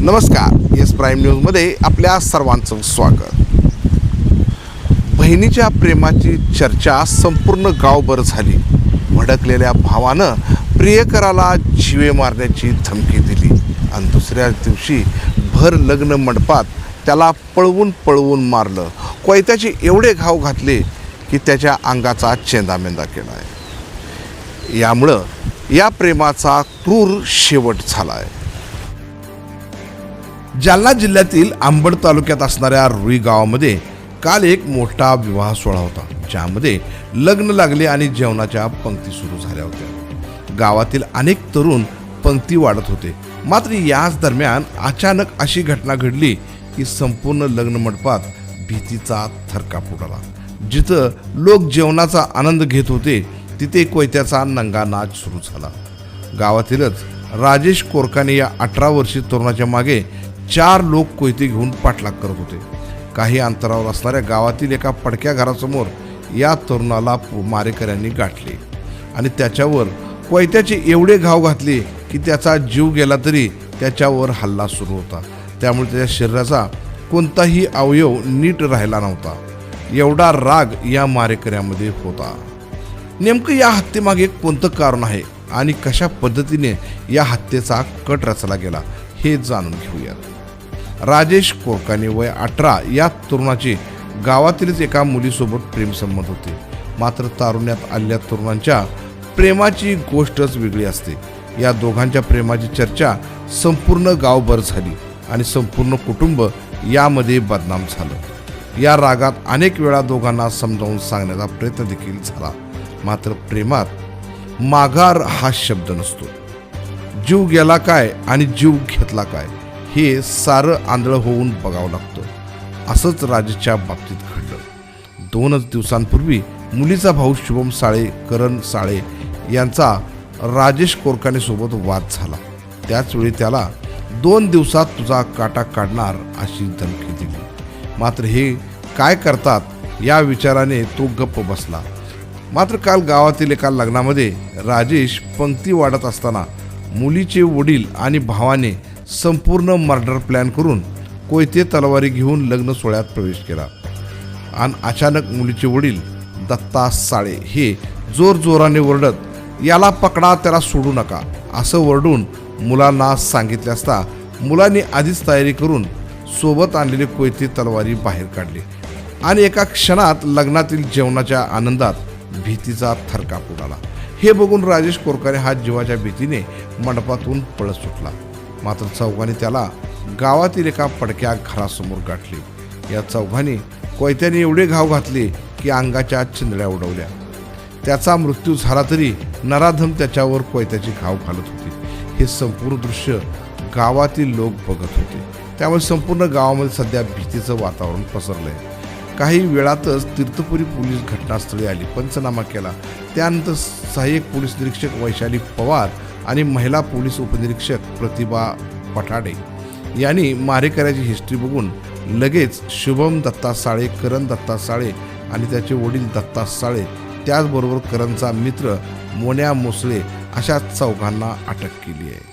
नमस्कार, S prime न्यूजमध्ये आपल्या सर्वांचं स्वागत। बहिणीच्या प्रेमाची चर्चा संपूर्ण गावभर झाली। भडकलेल्या भावानं प्रियकराला जीवे मारण्याची धमकी दिली आणि दुसऱ्या दिवशी भर लग्न मंडपात त्याला पळवून मारलं। कोयत्याचे एवढे घाव घातले की त्याच्या अंगाचा चेंदामेंदा केला आहे। यामुळं या प्रेमाचा क्रूर शेवट झाला आहे। जालना जिल्ह्यातील अंबड तालुक्यात असणाऱ्या रुई गावामध्ये काल एक मोठा विवाह सोहळा होता, ज्यामध्ये लग्न लागले आणि जेवणाच्या पंक्ती सुरू झाल्या होत्या। गावातील अनेक तरुण पंक्ती वाढत होते, मात्र याच दरम्यान अचानक अशी घटना घडली की संपूर्ण लग्न मंडपात भीतीचा थरकाप उडाला। जिथं लोक जेवणाचा आनंद घेत होते तिथे कोयत्याचा नंगा नाच सुरू झाला। गावातीलच राजेश कोरकाने या 18 वर्षीय तरुणाच्या मागे 4 लोक कोयते घेऊन पाठलाग करत होते। काही अंतरावर असणाऱ्या गावातील एका पडक्या घरासमोर या तरुणाला मारेकऱ्यांनी गाठले आणि त्याच्यावर कोयत्याचे एवढे घाव घातले की त्याचा जीव गेला तरी त्याच्यावर हल्ला सुरू होता। त्यामुळे त्याच्या शरीराचा कोणताही अवयव नीट राहिला नव्हता। एवढा राग या मारेकऱ्यामध्ये होता। नेमकं या हत्येमागे कोणतं कारण आहे आणि कशा पद्धतीने या हत्येचा कट रचला गेला हे जाणून घेऊयात। राजेश कोरकाने वय 18 या तरुणाचे गावातीलच एका मुलीसोबत प्रेमसंबंध होते, मात्र तारुण्यात आलेल्या तरुणांच्या प्रेमाची गोष्टच वेगळी असते। या दोघांच्या प्रेमाची चर्चा संपूर्ण गावभर झाली आणि संपूर्ण कुटुंब यामध्ये बदनाम झालं। या रागात अनेक वेळा दोघांना समजावून सांगण्याचा प्रयत्न देखील झाला, मात्र प्रेमात माघार हा शब्द नसतो। जीव गेला काय आणि जीव घेतला काय हे सारं आंधळं होऊन बघावं लागतं। असंच राजेशच्या बाबतीत घडलं। 2 दिवसांपूर्वी मुलीचा भाऊ शुभम साळे करण साळे यांचा राजेश कोरकाने सोबत वाद झाला। त्याचवेळी त्याला 2 दिवसात तुझा काटा काढणार अशी धमकी दिली, मात्र हे काय करतात या विचाराने तो गप्प बसला। मात्र काल गावातील एका लग्नामध्ये राजेश पंक्ती वाढत असताना मुलीचे वडील आणि भावाने संपूर्ण मर्डर प्लॅन करून कोयते तलवारी घेऊन लग्न सोहळ्यात प्रवेश केला आणि अचानक मुलीचे वडील दत्ता साळे हे जोराने ओरडत याला पकडा, त्याला सोडू नका असं ओरडून मुलांना सांगितले असता मुलांनी आधीच तयारी करून सोबत आणलेले कोयते तलवारी बाहेर काढले आणि एका क्षणात लग्नातील जेवणाच्या आनंदात भीतीचा थरकाप उडाला। हे बघून राजेश कोरकाने हा जीवाच्या भीतीने मंडपातून पळत सुटला, मात्र चौघांनी त्याला गावातील एका पडक्या घरासमोर गाठले। या चौघांनी कोयत्याने एवढे घाव घातले की अंगाच्या चिंधड्या उडवल्या। त्याचा मृत्यू झाला तरी नराधम त्याच्यावर कोयत्याचे घाव घालत होते। हे संपूर्ण दृश्य गावातील लोक बघत होते, त्यामुळे संपूर्ण गावामध्ये सध्या भीतीचं वातावरण पसरलंय। काही वेळातच तीर्थपुरी पोलीस घटनास्थळी आली, पंचनामा केला। त्यानंतर सहाय्यक पोलीस निरीक्षक वैशाली पवार आणि महिला पोलीस उपनिरीक्षक प्रतिभा पठाडे यांनी मारेकऱ्याची हिस्ट्री बघून लगेच शुभम दत्ता साळे, करण दत्ता साळे आणि त्याचे वडील दत्ता साळे, त्याचबरोबर करणचा मित्र मोन्या मोसळे अशा चौघांना अटक केली आहे।